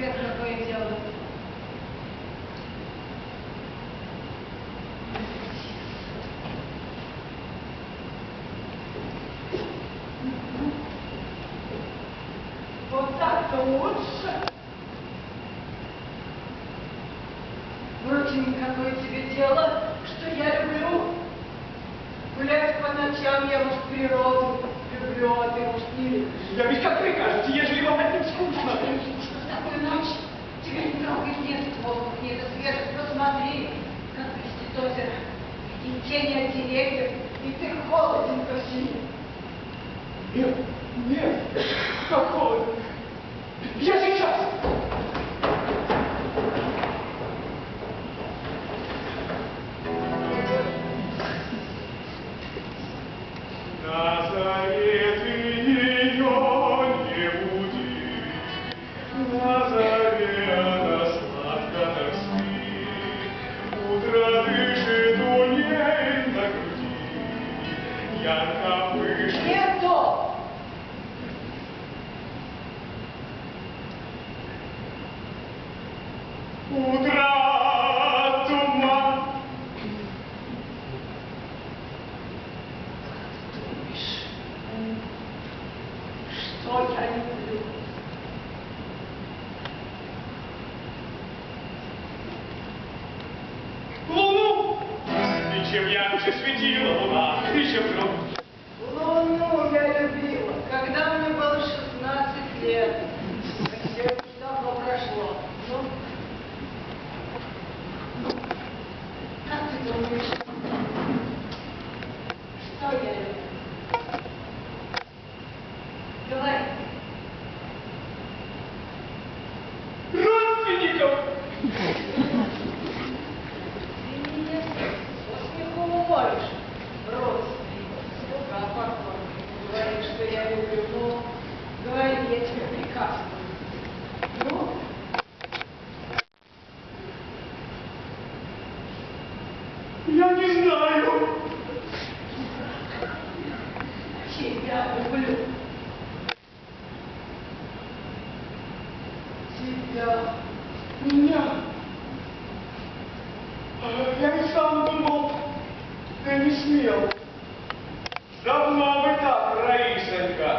тебе какое дело? Вот так-то лучше. Впрочем, какое тебе дело, что я люблю? Гулять по ночам я, может, природу люблю, а ты, может, не любишь. Я ведь как прикажете, ежели вам одним скучно. Что в такую ночь тебя не трогает, нет воздух, нет свежесть. Посмотри, как блестит озеро, и тени от деревьев, и ты холоден ко всему. Нет, нет, как холодно. Я сейчас! На заре ты ее не буди, на заре она сладко так спит, утро дышит у ней на груди, ярко пышет. Нету! Утро туман. Думаешь, что я люблю? Луну! И чем ярче светила луна, и чем громче. Луну я любила, когда мне было 16 лет. Все это давно прошло. Ну, как ты думаешь, что я люблю? Говори. Родственников! Ты меня со смехом уморишь, родственник, слуга покорный. Говори, что я люблю. Ну, говори, я тебе приказываю. Ну? Я не знаю. Тебя люблю. Тебя. Меня? Я ведь сам думал, ты не смел. Давно бы так, Раисонька.